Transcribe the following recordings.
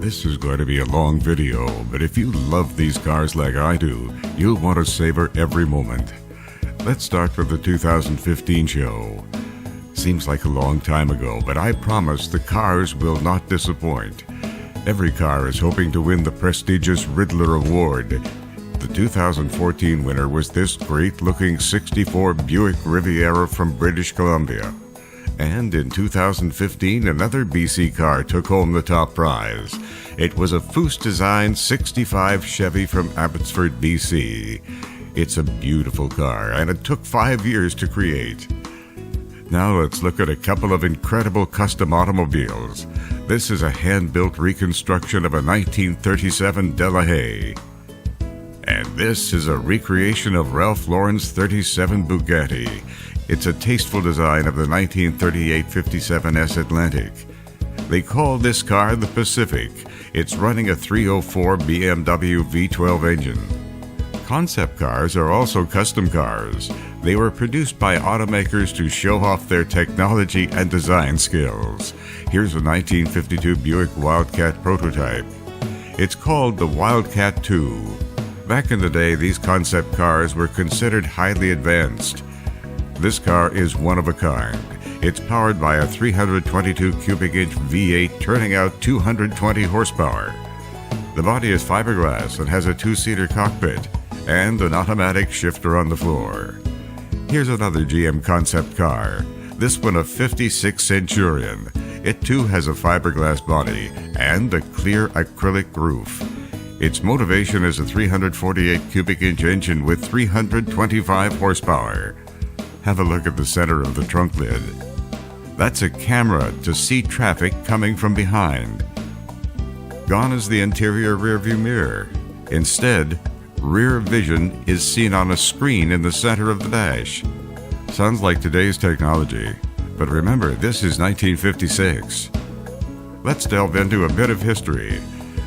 This is going to be a long video, but if you love these cars like I do, you'll want to savor every moment. Let's start with the 2015 show. Seems like a long time ago, but I promise the cars will not disappoint. Every car is hoping to win the prestigious Riddler Award. The 2014 winner was this great-looking 64 Buick Riviera from British Columbia. And in 2015, another BC car took home the top prize. It was a Foose-designed 65 Chevy from Abbotsford, BC. It's a beautiful car, and it took 5 years to create. Now let's look at a couple of incredible custom automobiles. This is a hand-built reconstruction of a 1937 Delahaye. And this is a recreation of Ralph Lauren's 37 Bugatti. It's a tasteful design of the 1938-57 S Atlantic. They call this car the Pacific. It's running a 304 BMW V12 engine. Concept cars are also custom cars. They were produced by automakers to show off their technology and design skills. Here's a 1952 Buick Wildcat prototype. It's called the Wildcat II. Back in the day, these concept cars were considered highly advanced. This car is one of a kind. It's powered by a 322 cubic inch V8 turning out 220 horsepower. The body is fiberglass and has a two-seater cockpit and an automatic shifter on the floor. Here's another GM concept car, this one a 56 Centurion. It too has a fiberglass body and a clear acrylic roof. Its motivation is a 348 cubic inch engine with 325 horsepower. Have a look at the center of the trunk lid. That's a camera to see traffic coming from behind. Gone is the interior rearview mirror. Instead, rear vision is seen on a screen in the center of the dash. Sounds like today's technology, but remember, this is 1956. Let's delve into a bit of history.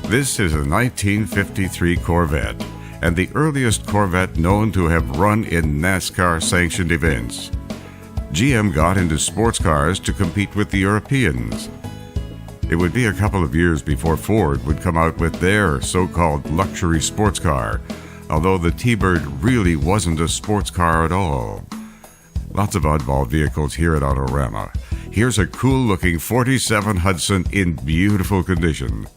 This is a 1953 Corvette, and the earliest Corvette known to have run in NASCAR-sanctioned events. GM got into sports cars to compete with the Europeans. It would be a couple of years before Ford would come out with their so-called luxury sports car, although the T-Bird really wasn't a sports car at all. Lots of oddball vehicles here at Autorama. Here's a cool-looking 47 Hudson in beautiful condition.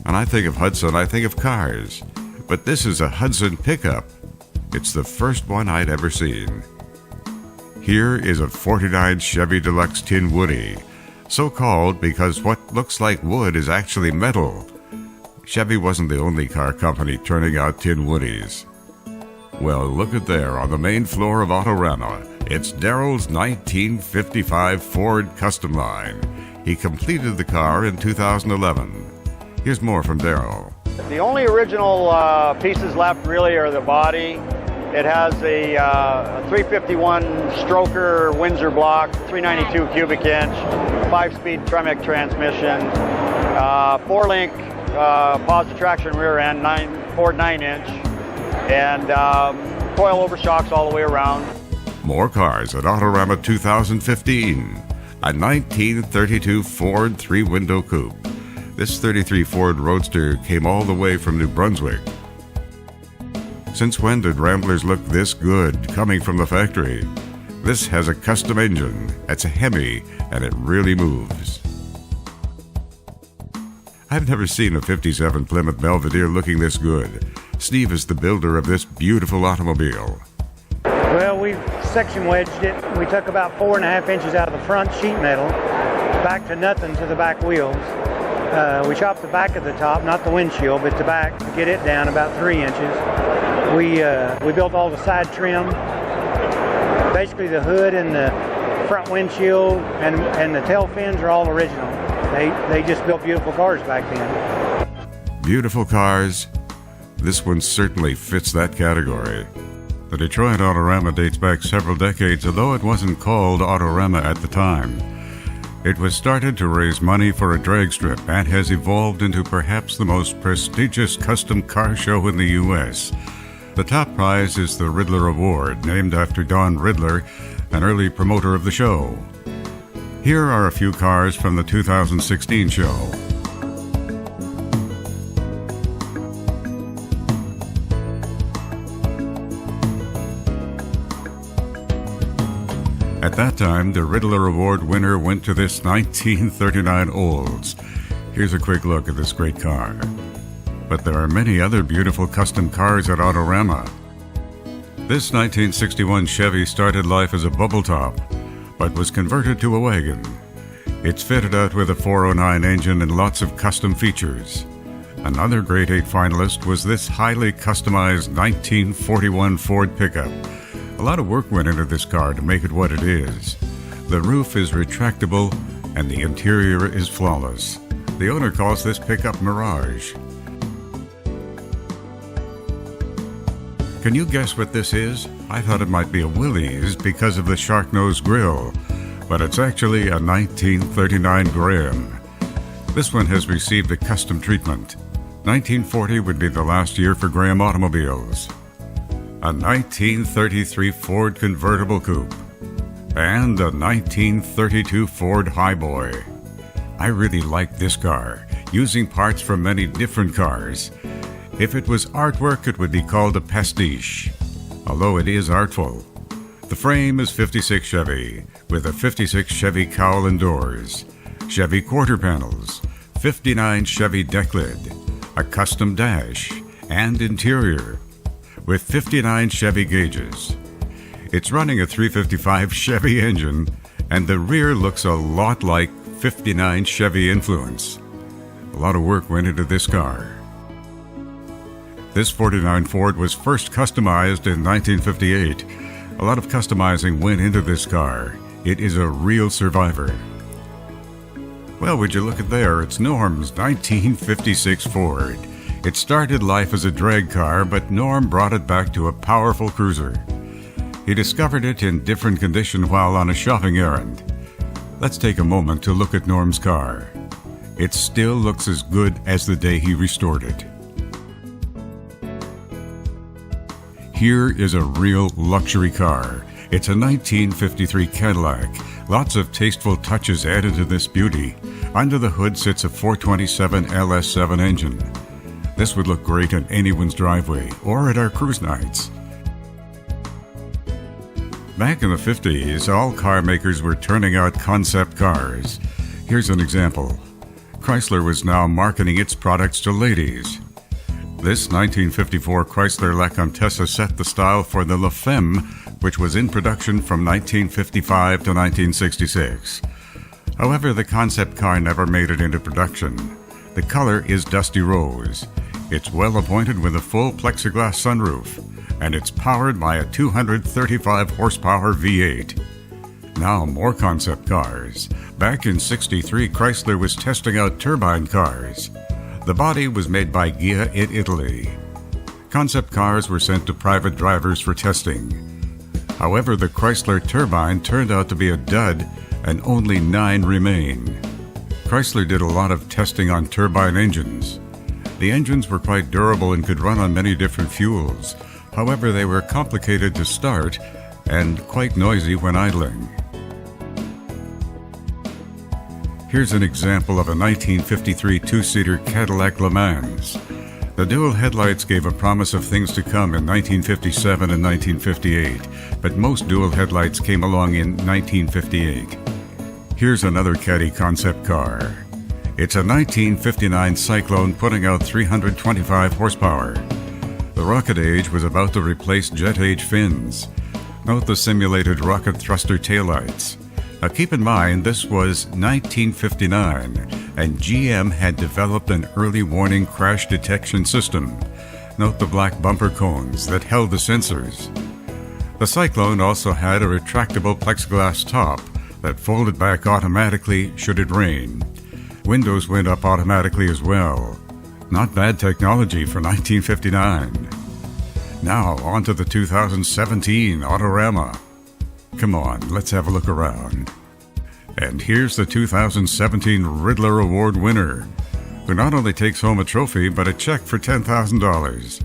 When I think of Hudson, I think of cars. But this is a Hudson pickup. It's the first one I'd ever seen. Here is a 49 Chevy Deluxe Tin Woody, so called because what looks like wood is actually metal. Chevy wasn't the only car company turning out Tin Woodies. Well, look at there on the main floor of Autorama. It's Daryl's 1955 Ford Custom Line. He completed the car in 2011. Here's more from Daryl. The only original pieces left really are the body. It has a 351 stroker Windsor block, 392 cubic inch, 5-speed Tremec transmission, 4-link positive traction rear end, Ford 9-inch, and coil over shocks all the way around. More cars at Autorama 2015. A 1932 Ford 3-window coupe. This 33 Ford Roadster came all the way from New Brunswick. Since when did Ramblers look this good coming from the factory? This has a custom engine. It's a Hemi, and it really moves. I've never seen a 57 Plymouth Belvedere looking this good. Steve is the builder of this beautiful automobile. Well, we section wedged it. We took about 4.5 inches out of the front sheet metal, back to nothing to the back wheels. We chopped the back of the top, not the windshield, but the back, to get it down about 3 inches. We built all the side trim. Basically the hood and the front windshield and the tail fins are all original. They just built beautiful cars back then. Beautiful cars? This one certainly fits that category. The Detroit Autorama dates back several decades, although it wasn't called Autorama at the time. It was started to raise money for a drag strip and has evolved into perhaps the most prestigious custom car show in the U.S. The top prize is the Riddler Award, named after Don Riddler, an early promoter of the show. Here are a few cars from the 2016 show. At that time, the Riddler Award winner went to this 1939 Olds. Here's a quick look at this great car. But there are many other beautiful custom cars at Autorama. This 1961 Chevy started life as a bubble top, but was converted to a wagon. It's fitted out with a 409 engine and lots of custom features. Another Grade 8 finalist was this highly customized 1941 Ford pickup. A lot of work went into this car to make it what it is. The roof is retractable and the interior is flawless. The owner calls this pickup Mirage. Can you guess what this is? I thought it might be a Willys because of the shark nose grille, but it's actually a 1939 Graham. This one has received a custom treatment. 1940 would be the last year for Graham automobiles. A 1933 Ford convertible coupe, and a 1932 Ford Highboy. I really like this car, using parts from many different cars. If it was artwork, it would be called a pastiche, although it is artful. The frame is 56 Chevy, with a 56 Chevy cowl and doors, Chevy quarter panels, 59 Chevy deck lid, a custom dash, and interior, with 59 Chevy gauges. It's running a 355 Chevy engine, and the rear looks a lot like 59 Chevy influence. A lot of work went into this car. This 49 Ford was first customized in 1958. A lot of customizing went into this car. It is a real survivor. Well, would you look at there, it's Norm's 1956 Ford. It started life as a drag car, but Norm brought it back to a powerful cruiser. He discovered it in different condition while on a shopping errand. Let's take a moment to look at Norm's car. It still looks as good as the day he restored it. Here is a real luxury car. It's a 1953 Cadillac. Lots of tasteful touches added to this beauty. Under the hood sits a 427 LS7 engine. This would look great in anyone's driveway or at our cruise nights. Back in the 50s, all car makers were turning out concept cars. Here's an example. Chrysler was now marketing its products to ladies. This 1954 Chrysler La Comtesse set the style for the La Femme, which was in production from 1955 to 1966. However, the concept car never made it into production. The color is dusty rose. It's well appointed with a full plexiglass sunroof, and it's powered by a 235 horsepower V8. Now more concept cars. Back in '63, Chrysler was testing out turbine cars. The body was made by Ghia in Italy. Concept cars were sent to private drivers for testing. However, the Chrysler turbine turned out to be a dud, and only 9 remain. Chrysler did a lot of testing on turbine engines. The engines were quite durable and could run on many different fuels. However, they were complicated to start and quite noisy when idling. Here's an example of a 1953 two-seater Cadillac Le Mans. The dual headlights gave a promise of things to come in 1957 and 1958, but most dual headlights came along in 1958. Here's another Caddy concept car. It's a 1959 Cyclone putting out 325 horsepower. The rocket age was about to replace jet age fins. Note the simulated rocket thruster taillights. Now keep in mind, this was 1959, and GM had developed an early warning crash detection system. Note the black bumper cones that held the sensors. The Cyclone also had a retractable plexiglass top that folded back automatically should it rain. Windows went up automatically as well. Not bad technology for 1959. Now, on to the 2017 Autorama. Come on, let's have a look around. And here's the 2017 Riddler Award winner, who not only takes home a trophy, but a check for $10,000.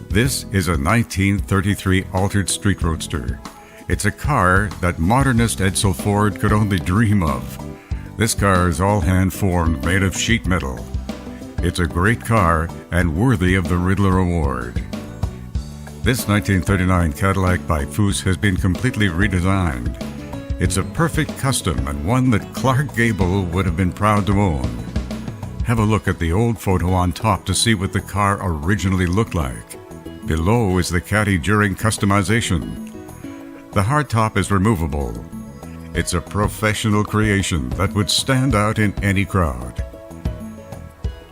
This is a 1933 Altered Street Roadster. It's a car that modernist Edsel Ford could only dream of. This car is all hand-formed, made of sheet metal. It's a great car and worthy of the Riddler Award. This 1939 Cadillac by Foose has been completely redesigned. It's a perfect custom and one that Clark Gable would have been proud to own. Have a look at the old photo on top to see what the car originally looked like. Below is the caddy during customization. The hardtop is removable. It's a professional creation that would stand out in any crowd.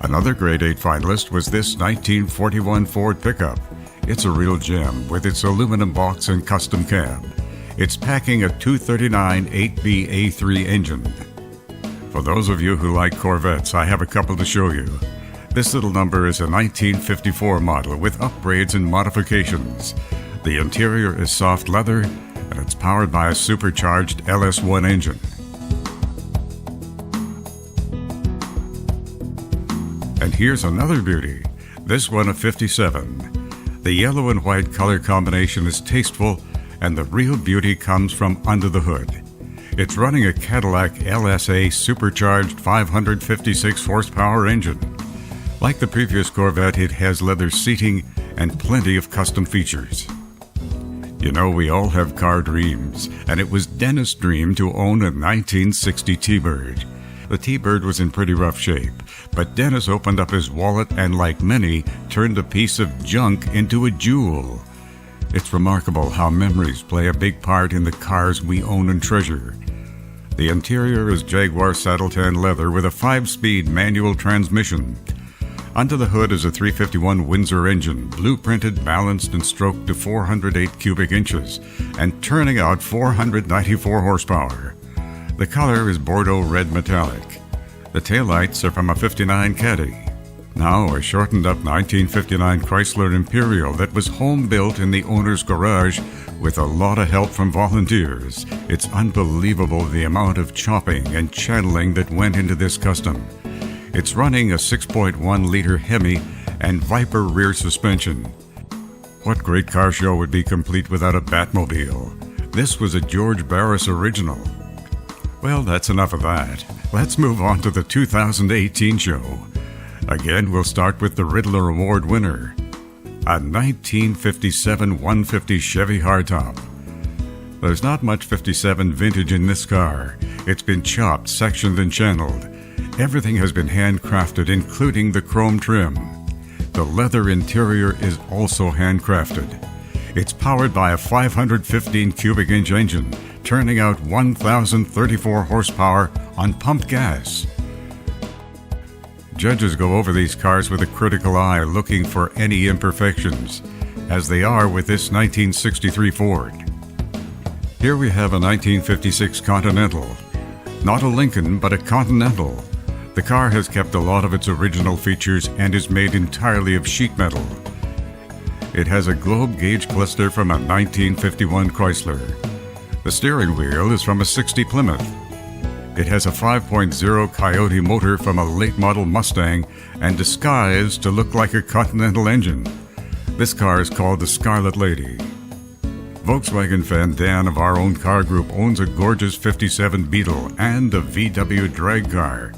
Another Grade 8 finalist was this 1941 Ford pickup. It's a real gem with its aluminum box and custom cab. It's packing a 239 8B-A3 engine. For those of you who like Corvettes, I have a couple to show you. This little number is a 1954 model with upgrades and modifications. The interior is soft leather and it's powered by a supercharged LS1 engine. And here's another beauty, this one a 57. The yellow and white color combination is tasteful, and the real beauty comes from under the hood. It's running a Cadillac LSA supercharged 556 horsepower engine. Like the previous Corvette, it has leather seating and plenty of custom features. You know, we all have car dreams, and it was Dennis' dream to own a 1960 T-Bird. The T-Bird was in pretty rough shape, but Dennis opened up his wallet and, like many, turned a piece of junk into a jewel. It's remarkable how memories play a big part in the cars we own and treasure. The interior is Jaguar saddle-tan leather with a 5-speed manual transmission. Under the hood is a 351 Windsor engine, blueprinted, balanced, and stroked to 408 cubic inches, and turning out 494 horsepower. The color is Bordeaux red metallic. The taillights are from a 59 Caddy. Now a shortened up 1959 Chrysler Imperial that was home built in the owner's garage with a lot of help from volunteers. It's unbelievable the amount of chopping and channeling that went into this custom. It's running a 6.1-liter Hemi and Viper rear suspension. What great car show would be complete without a Batmobile? This was a George Barris original. Well, that's enough of that. Let's move on to the 2018 show. Again, we'll start with the Riddler Award winner, a 1957 150 Chevy hardtop. There's not much 57 vintage in this car. It's been chopped, sectioned, and channeled. Everything has been handcrafted, including the chrome trim. The leather interior is also handcrafted. It's powered by a 515 cubic inch engine, turning out 1,034 horsepower on pumped gas. Judges go over these cars with a critical eye, looking for any imperfections, as they are with this 1963 Ford. Here we have a 1956 Continental. Not a Lincoln, but a Continental. The car has kept a lot of its original features and is made entirely of sheet metal. It has a globe gauge cluster from a 1951 Chrysler. The steering wheel is from a 60 Plymouth. It has a 5.0 Coyote motor from a late model Mustang and disguised to look like a Continental engine. This car is called the Scarlet Lady. Volkswagen fan Dan of our own car group owns a gorgeous 57 Beetle and a VW drag car.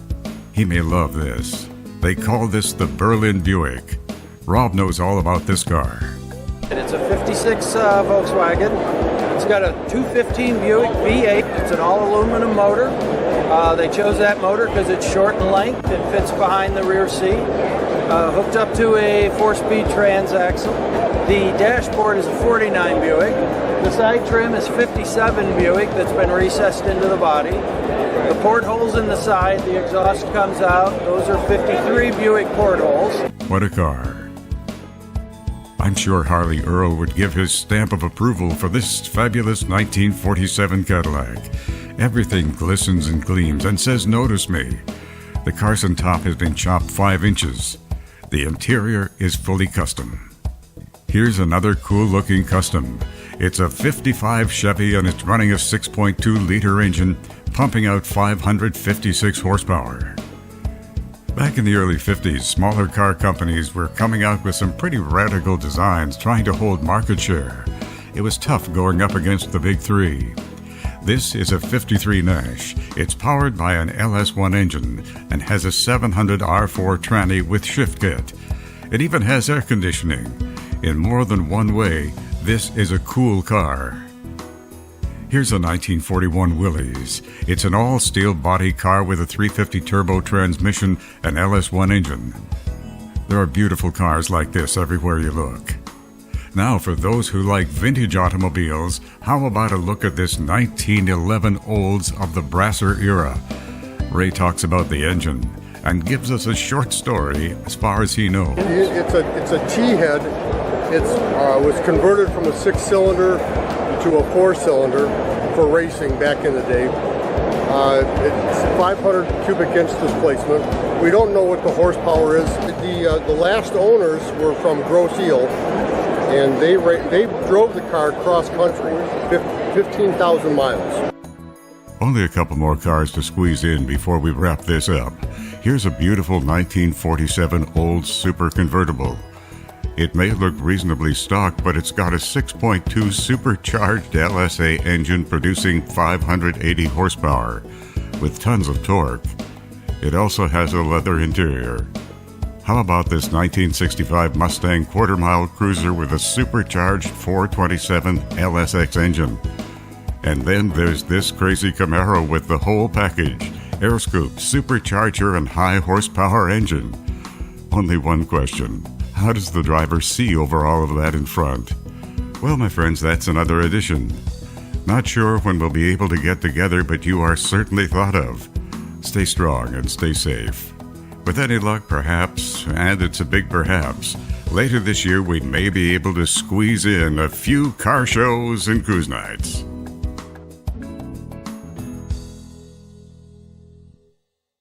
He may love this. They call this the Berlin Buick. Rob knows all about this car. It's a 56 Volkswagen. It's got a 215 Buick V8. It's an all-aluminum motor. They chose that motor because it's short in length and fits behind the rear seat. Hooked up to a 4-speed transaxle. The dashboard is a 49 Buick. The side trim is 57 Buick that's been recessed into the body. The portholes in the side, the exhaust comes out. Those are 53 Buick portholes. What a car. I'm sure Harley Earl would give his stamp of approval for this fabulous 1947 Cadillac. Everything glistens and gleams and says, "Notice me." The Carson top has been chopped 5 inches. The interior is fully custom. Here's another cool-looking custom. It's a 55 Chevy and it's running a 6.2-liter engine, pumping out 556 horsepower. Back in the early 50s, smaller car companies were coming out with some pretty radical designs trying to hold market share. It was tough going up against the big three. This is a 53 Nash. It's powered by an LS1 engine and has a 700 R4 tranny with shift kit. It even has air conditioning. In more than one way, this is a cool car. Here's a 1941 Willys. It's an all-steel body car with a 350 turbo transmission and LS1 engine. There are beautiful cars like this everywhere you look. Now, for those who like vintage automobiles, how about a look at this 1911 Olds of the Brasser era? Ray talks about the engine and gives us a short story as far as he knows. It's a T-head. It was converted from a 6-cylinder to a 4-cylinder for racing back in the day. It's 500 cubic inch displacement. We don't know what the horsepower is. The last owners were from Grosse Ile, and they drove the car cross country, 15,000 miles. Only a couple more cars to squeeze in before we wrap this up. Here's a beautiful 1947 Olds Super Convertible. It may look reasonably stock, but it's got a 6.2 supercharged LSA engine producing 580 horsepower with tons of torque. It also has a leather interior. How about this 1965 Mustang quarter-mile cruiser with a supercharged 427 LSX engine? And then there's this crazy Camaro with the whole package: air scoop, supercharger, and high horsepower engine. Only one question: how does the driver see over all of that in front? Well, my friends, that's another edition. Not sure when we'll be able to get together, but you are certainly thought of. Stay strong and stay safe. With any luck, perhaps, and it's a big perhaps, later this year we may be able to squeeze in a few car shows and cruise nights.